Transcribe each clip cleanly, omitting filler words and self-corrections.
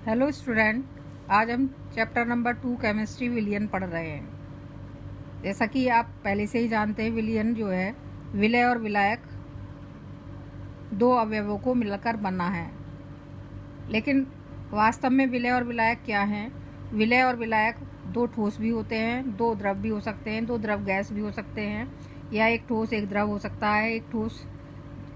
Hello student, आज हम chapter number 2 chemistry विलयन पढ़ रहे हैं। जैसा कि आप पहले से ही जानते हैं, विलयन जो है विलय और विलायक दो अवयवों को मिलकर बना है। लेकिन वास्तव में विलय और विलायक क्या हैं? विलय और विलायक दो ठोस भी होते हैं, दो द्रव भी हो सकते हैं, दो द्रव गैस भी हो सकते हैं, या एक ठोस एक द्रव हो सकता है, एक ठोस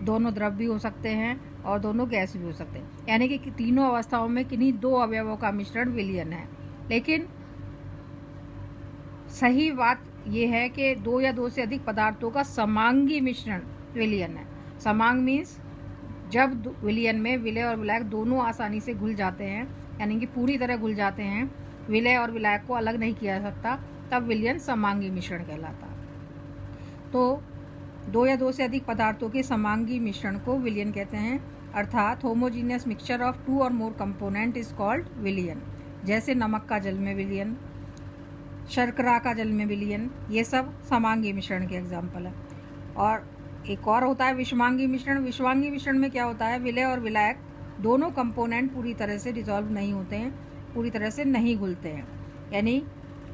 दोनों द्रव भी हो सकते हैं और दोनों गैस भी हो सकते हैं। यानी कि तीनों अवस्थाओं में किन्हीं दो अवयवों का मिश्रण विलयन है। लेकिन सही बात यह है कि दो या दो से अधिक पदार्थों का समांगी मिश्रण विलयन है। समांग मीन्स जब विलयन में विलय और विलायक दोनों आसानी से घुल जाते हैं, यानी कि पूरी तरह घुल जाते हैं, विलय और विलायक को अलग नहीं किया जा सकता, तब विलयन समांगी मिश्रण कहलाता है। तो दो या दो से अधिक पदार्थों के समांगी मिश्रण को विलयन कहते हैं, अर्थात होमोजीनियस मिक्सचर ऑफ टू और मोर कंपोनेंट इज कॉल्ड विलयन। जैसे नमक का जल में विलयन, शर्करा का जल में विलयन, ये सब समांगी मिश्रण के एग्जाम्पल है। और एक और होता है विषमांगी मिश्रण। विषमांगी मिश्रण में क्या होता है? विलय और विलायक दोनों कंपोनेंट पूरी तरह से डिसॉल्व नहीं होते हैं, पूरी तरह से नहीं घुलते हैं। यानी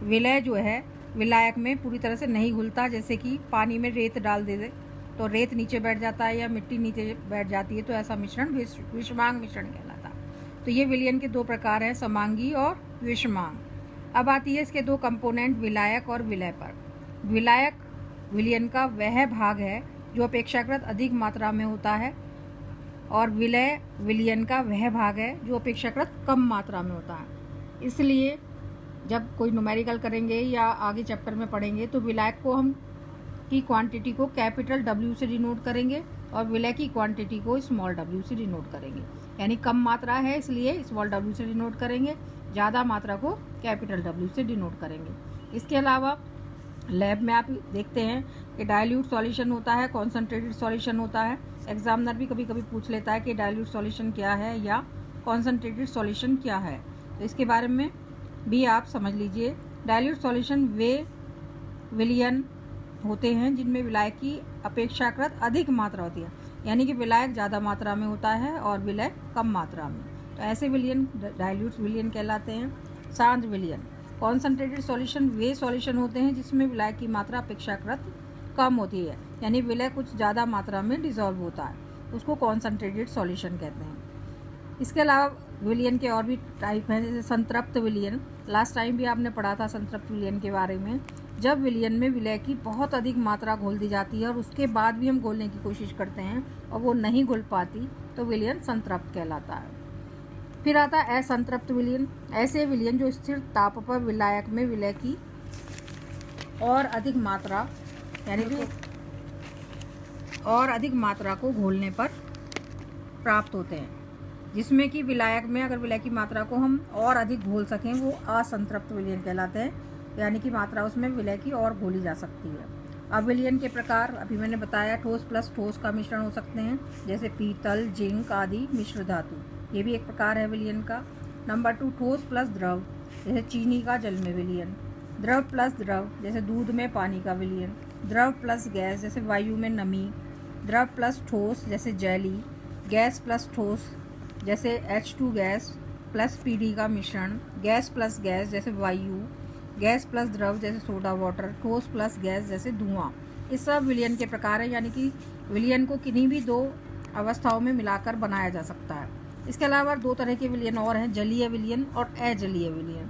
विलय जो है विलायक में पूरी तरह से नहीं घुलता। जैसे कि पानी में रेत डाल दे तो रेत नीचे बैठ जाता है या मिट्टी नीचे बैठ जाती है, तो ऐसा मिश्रण विषमांग मिश्रण कहलाता है। तो ये विलयन के दो प्रकार हैं, समांगी और विषमांग। अब आती है इसके दो कंपोनेंट विलायक और विलय पर। विलायक विलयन का वह भाग है जो अपेक्षाकृत अधिक मात्रा में होता है, और विलय विलयन का वह भाग है जो अपेक्षाकृत कम मात्रा में होता है। इसलिए जब कोई न्यूमेरिकल करेंगे या आगे चैप्टर में पढ़ेंगे तो विलायक को हम की क्वांटिटी को कैपिटल W से डिनोट करेंगे और विलय की क्वांटिटी को स्मॉल w से डिनोट करेंगे। यानी कम मात्रा है इसलिए स्मॉल w से डिनोट करेंगे, ज़्यादा मात्रा को कैपिटल W से डिनोट करेंगे। इसके अलावा लैब में आप देखते हैं कि डाइल्यूट सॉल्यूशन होता है, कॉन्सनट्रेटेड सॉल्यूशन होता है। एग्जामिनर भी कभी कभी पूछ लेता है कि डाइल्यूट सॉल्यूशन क्या है या कॉन्सनट्रेटेड सॉल्यूशन क्या है, तो इसके बारे में भी आप समझ लीजिए। डाइल्यूट सॉल्यूशन वे विलयन होते हैं जिनमें विलायक की अपेक्षाकृत अधिक मात्रा होती है, यानी कि विलायक ज़्यादा मात्रा में होता है और विलय कम मात्रा में, तो ऐसे विलयन डाइल्यूट विलयन कहलाते हैं। सांद्र विलयन। कॉन्सनट्रेटेड सॉल्यूशन वे सॉल्यूशन होते हैं जिसमें विलायक की मात्रा अपेक्षाकृत कम होती है, यानी विलय कुछ ज़्यादा मात्रा में डिसॉल्व होता है, उसको कॉन्सनट्रेटेड सॉल्यूशन कहते हैं। इसके अलावा विलयन के और भी टाइप हैं, जैसे संतृप्त विलयन। लास्ट टाइम भी आपने पढ़ा था संतृप्त विलयन के बारे में। जब विलयन में विलय की बहुत अधिक मात्रा घोल दी जाती है और उसके बाद भी हम घोलने की कोशिश करते हैं और वो नहीं घुल पाती, तो विलयन संतृप्त कहलाता है। फिर आता है असंतृप्त विलयन। ऐसे विलयन जो स्थिर ताप पर विलायक में विलय की और अधिक मात्रा, यानी कि और अधिक मात्रा को घोलने पर प्राप्त होते हैं, जिसमें कि विलायक में अगर विलय की मात्रा को हम और अधिक घोल सकें, वो असंतृप्त विलयन कहलाते हैं, यानी कि मात्रा उसमें विलय की और घोली जा सकती है। अब विलयन के प्रकार अभी मैंने बताया, ठोस प्लस ठोस का मिश्रण हो सकते हैं, जैसे पीतल, जिंक आदि मिश्र धातु, ये भी एक प्रकार है विलयन का। नंबर 2, ठोस प्लस द्रव, जैसे चीनी का जल में विलयन। द्रव प्लस द्रव, जैसे दूध में पानी का विलयन। द्रव प्लस गैस, जैसे वायु में नमी। द्रव प्लस ठोस, जैसे जेली। गैस प्लस ठोस, जैसे H2 गैस प्लस PD का मिश्रण। गैस प्लस गैस, जैसे वायु। गैस प्लस द्रव, जैसे सोडा वाटर। ठोस प्लस गैस, जैसे धुआं। ये सब विलयन के प्रकार हैं, यानी कि विलयन को किन्हीं भी दो अवस्थाओं में मिलाकर बनाया जा सकता है। इसके अलावा दो तरह के विलयन और हैं, जलीय विलयन और अजलीय विलयन।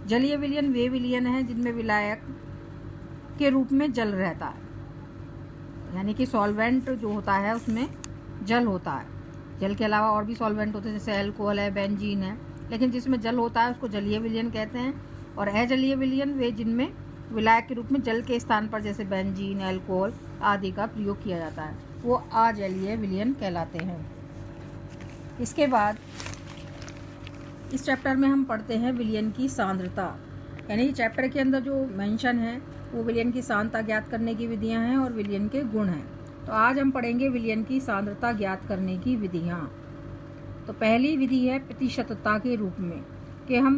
जलीय विलयन वे विलयन हैं जिनमें विलायक के रूप में जल रहता है, यानी कि सॉल्वेंट जो होता है उसमें जल होता है। जल के अलावा और भी सॉल्वेंट होते हैं, जैसे अल्कोहल है, बेंजीन है, लेकिन जिसमें जल होता है उसको जलीय विलयन कहते हैं। और अजलीय विलयन वे जिनमें विलायक के रूप में जल के स्थान पर जैसे बेंजीन, अल्कोहल आदि का प्रयोग किया जाता है, वो अजलीय विलयन कहलाते हैं। इसके बाद इस चैप्टर में हम पढ़ते हैं विलयन की सांद्रता, यानी चैप्टर के अंदर जो मेंशन है वो विलयन की सांद्रता ज्ञात करने की विधियां हैं और विलयन के गुण हैं। तो आज हम पढ़ेंगे विलयन की सांद्रता ज्ञात करने की विधियां। तो पहली विधि है प्रतिशतता के रूप में, कि हम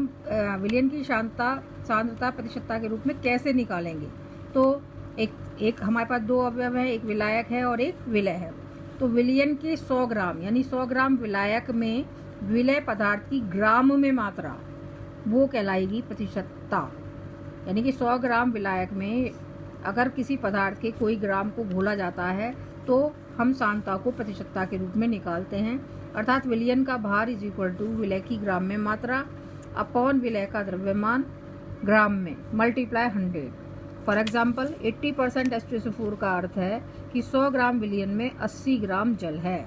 विलयन की सांद्रता प्रतिशतता के रूप में कैसे निकालेंगे। तो एक हमारे पास दो अवयव है, एक विलायक है और एक विलय है। तो विलयन के 100 ग्राम, यानी 100 ग्राम विलायक में विलय पदार्थ की ग्राम में मात्रा, वो कहलाएगी प्रतिशतता। यानी कि 100 ग्राम विलायक में अगर किसी पदार्थ के कोई ग्राम को घोला जाता है तो हम सांद्रता को प्रतिशतता के रूप में निकालते हैं। अर्थात विलयन का भार इज इक्वल टू विलय की ग्राम में मात्रा अपॉन विलय का द्रव्यमान ग्राम में मल्टीप्लाई 100। फॉर एग्जाम्पल 80% H2SO4 का अर्थ है कि 100 ग्राम विलयन में 80 ग्राम जल है।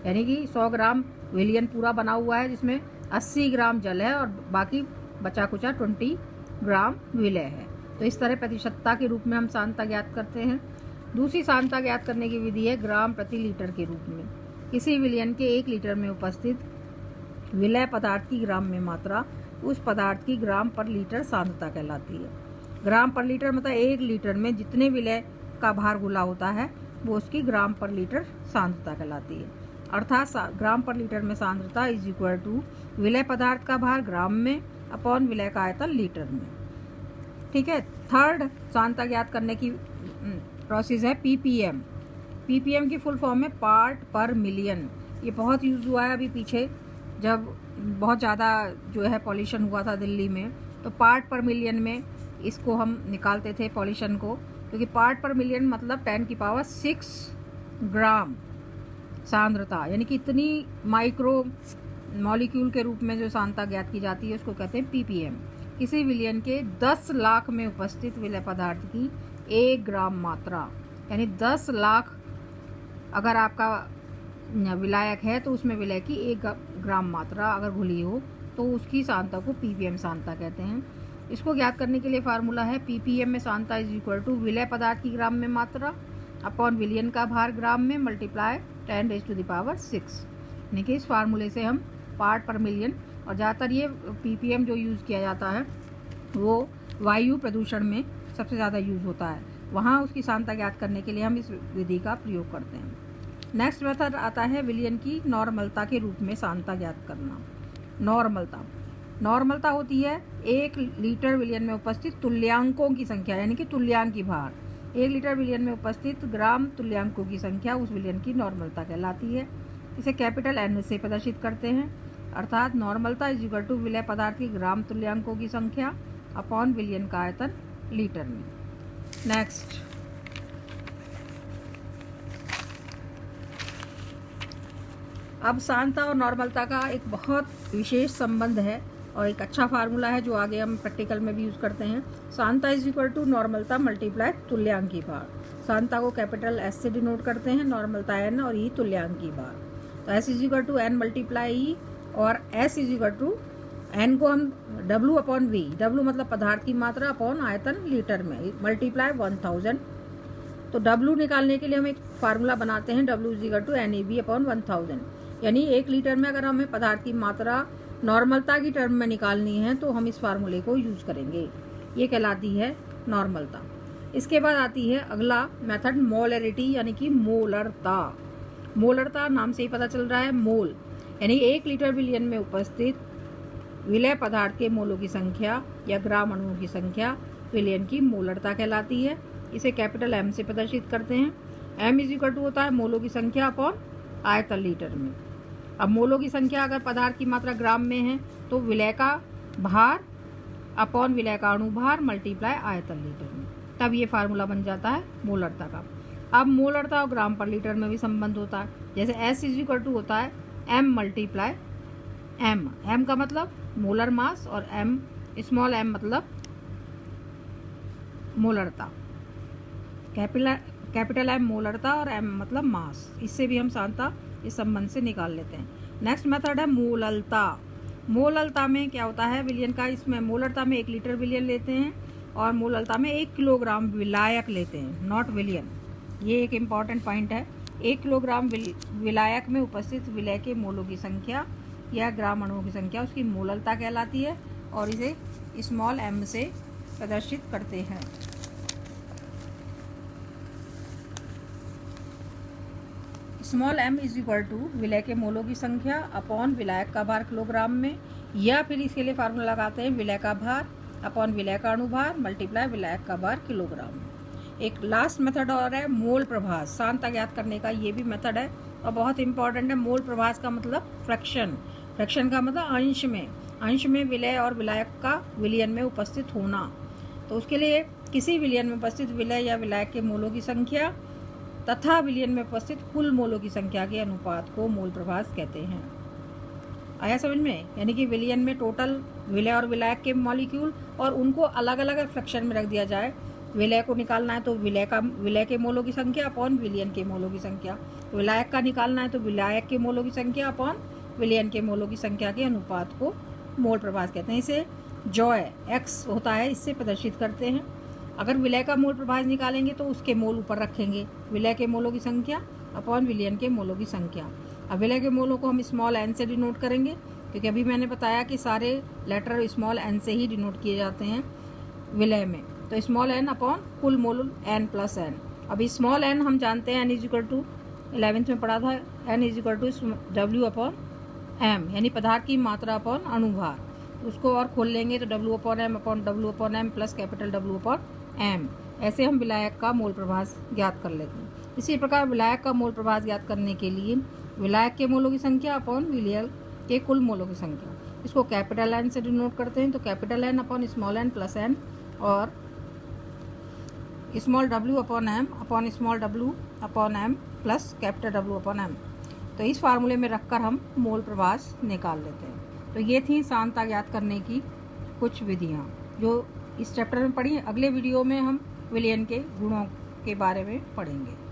यानी कि 100 ग्राम विलयन पूरा बना हुआ है जिसमें 80 ग्राम जल है और बाकी बचा कुचा 20 ग्राम विलय है। तो इस तरह प्रतिशतता के रूप में हम सांद्रता ज्ञात करते हैं। दूसरी सांद्रता ज्ञात करने की विधि है ग्राम प्रति लीटर के रूप में। किसी विलयन के 1 लीटर में उपस्थित विलय पदार्थ की ग्राम में मात्रा उस पदार्थ की ग्राम पर लीटर सांद्रता कहलाती है। ग्राम पर लीटर मतलब 1 लीटर में जितने विलय का भार घुला होता है वो उसकी ग्राम पर लीटर सांद्रता कहलाती है। अर्थात ग्राम पर लीटर में सांद्रता इज इक्वल टू विलय पदार्थ का भार ग्राम में अपॉन विलय का आयतन लीटर में। ठीक है। थर्ड सांद्रता ज्ञात करने की प्रोसेस है पीपीएम। पीपीएम की फुल फॉर्म है पार्ट पर मिलियन। ये बहुत यूज हुआ है अभी पीछे जब बहुत ज़्यादा जो है पॉल्यूशन हुआ था दिल्ली में, तो पार्ट पर मिलियन में इसको हम निकालते थे पॉल्यूशन को, क्योंकि पार्ट पर मिलियन मतलब 10⁶ ग्राम सांद्रता, यानी कि इतनी माइक्रो मॉलिक्यूल के रूप में जो सांद्रता ज्ञात की जाती है उसको कहते हैं पीपीएम। किसी विलयन के 10 लाख में उपस्थित विलय पदार्थ की 1 ग्राम मात्रा, यानी 10 लाख अगर आपका विलायक है तो उसमें विलय की 1 ग्राम मात्रा अगर घुली हो तो उसकी सांद्रता को पीपीएम सांद्रता कहते हैं। इसको ज्ञात करने के लिए फार्मूला है पीपीएम में सांद्रता इज इक्वल टू विलय पदार्थ की ग्राम में मात्रा अपॉन विलयन का भार ग्राम में मल्टीप्लाई 10⁶। यानी कि इस फार्मूले से हम पार्ट पर मिलियन, और ज़्यादातर ये पीपीएम जो यूज़ किया जाता है वो वायु प्रदूषण में सबसे ज़्यादा यूज़ होता है, वहाँ उसकी सांद्रता ज्ञात करने के लिए हम इस विधि का प्रयोग करते हैं। नेक्स्ट मेथड आता है विलयन की नॉर्मलता के रूप में सांद्रता ज्ञात करना। नॉर्मलता होती है 1 लीटर विलयन में उपस्थित तुल्यांकों की संख्या, यानी कि तुल्यांक की भार। 1 लीटर विलयन में उपस्थित ग्राम तुल्यांकों की संख्या उस विलयन की नॉर्मलता कहलाती है। इसे कैपिटल N से प्रदर्शित करते हैं। अर्थात नॉर्मलता इज इक्वल टू विलय पदार्थ की ग्राम तुल्यांकों की संख्या अपॉन विलयन का आयतन लीटर में। नेक्स्ट, अब सांद्रता और नॉर्मलता का एक बहुत विशेष संबंध है और एक अच्छा फार्मूला है जो आगे हम प्रैक्टिकल में भी यूज़ करते हैं। सांद्रता इज इक्वल टू नॉर्मलता मल्टीप्लाई तुल्यांक की भार। सांद्रता को कैपिटल S से डिनोट करते हैं, नॉर्मलता N और E तुल्यांक की भार। तो S is equal to N multiply E और S is equal to N को हम W अपॉन V, W मतलब पदार्थ की मात्रा अपॉन आयतन लीटर में, मल्टीप्लाई 1000। तो W निकालने के लिए हम एक फार्मूला बनाते हैं, W is equal to NAB upon 1000। यानी 1 लीटर में अगर हमें पदार्थ की मात्रा नॉर्मलता की टर्म में निकालनी है तो हम इस फार्मूले को यूज करेंगे। ये कहलाती है नॉर्मलता। इसके बाद आती है अगला मेथड मोलरिटी, यानी कि मोलरता। मोलरता नाम से ही पता चल रहा है, मोल यानी 1 लीटर विलयन में उपस्थित विलय पदार्थ के मोलों की संख्या या ग्राम अणुओं की संख्या विलयन की मोलरता कहलाती है। इसे कैपिटल M से प्रदर्शित करते हैं। M इज इक्वल टू होता है मोलों की संख्या अपॉन आयतन लीटर में। अब मोलों की संख्या अगर पदार्थ की मात्रा ग्राम में है तो विलय का भार अपॉन विलय का अणुभार मल्टीप्लाई आयतन लीटर में, तब ये फार्मूला बन जाता है मोलरता का। अब मोलरता और ग्राम पर लीटर में भी संबंध होता है, जैसे S इज इक्वल टू होता है M मल्टीप्लाई M। M का मतलब मोलर मास और M स्मॉल m मतलब मोलरता। कैपिटल M मोलरता और M मतलब मास। इससे भी हम सांद्रता इस संबंध से निकाल लेते हैं। नेक्स्ट मेथड है मोललता। मोललता में क्या होता है विलयन का, इसमें मोलरता में 1 लीटर विलयन लेते हैं और मोललता में 1 किलोग्राम विलायक लेते हैं, नॉट विलयन। ये एक इम्पॉर्टेंट पॉइंट है। 1 किलोग्राम विलायक में उपस्थित विलय के मोलों की संख्या या ग्राम अणुओं की संख्या उसकी मोललता कहलाती है और इसे स्मॉल m से प्रदर्शित करते हैं। Small m is equal to विलय के मोलों की संख्या अपॉन विलायक का भार किलोग्राम में, या फिर इसके लिए फार्मूला लगाते हैं विलय का भार अपॉन विलय का अणुभार मल्टीप्लाई विलायक का भार किलोग्राम में। एक लास्ट मेथड और है मोल प्रभास। सांद्रता ज्ञात करने का ये भी मेथड है और बहुत इंपॉर्टेंट है। मोल प्रभास का मतलब फ्रैक्शन। फ्रैक्शन का मतलब अंश में विलय और विलायक का विलयन में उपस्थित होना। तो उसके लिए किसी विलयन में उपस्थित विलय या विलायक के मोलों की संख्या तथा विलयन में उपस्थित कुल मोलों की संख्या के अनुपात को मोल प्रभास कहते हैं। आया समझ में? यानी कि विलयन में टोटल विलय और विलायक के मॉलिक्यूल और उनको अलग अलग फ्रैक्शन में रख दिया जाए। विलय को निकालना है तो विलय के मोलों की संख्या अपॉन विलयन के मोलों की संख्या, विलायक का निकालना है तो विलायक के मोलों की संख्या अपॉन विलयन के मोलों की संख्या के अनुपात को मोल प्रभास कहते हैं। इसे जॉय एक्स होता है, इससे प्रदर्शित करते हैं। अगर विलय का मोल प्रभास निकालेंगे तो उसके मोल ऊपर रखेंगे, विलय के मोलों की संख्या अपॉन विलयन के मोलों की संख्या। अब विलय के मोलों को हम स्मॉल एन से डिनोट करेंगे, क्योंकि अभी मैंने बताया कि सारे लेटर स्मॉल एन से ही डिनोट किए जाते हैं विलय में। तो स्मॉल एन अपॉन कुल मोल एन प्लस एन। अभी स्मॉल एन हम जानते हैं, N is equal to 11th में पढ़ा था, N is equal to W upon M, यानी पदार्थ की मात्रा अपॉन अणुभार। उसको और खोल लेंगे तो W upon M plus capital W upon M. ऐसे हम विलायक का मोल प्रभास ज्ञात कर लेते हैं। इसी प्रकार विलायक का मोल प्रभास ज्ञात करने के लिए विलायक के मोलों की संख्या अपॉन विलय के कुल मोलों की संख्या, इसको कैपिटल एन से डिनोट करते हैं। तो capital N upon small N plus N और small W upon small W upon M plus capital W upon M. तो इस फार्मूले में रखकर हम मोल प्रभास निकाल लेते हैं। तो ये थी सांद्रता ज्ञात करने की कुछ विधियाँ जो इस चैप्टर में पढ़ी। अगले वीडियो में हम विलयन के गुणों के बारे में पढ़ेंगे।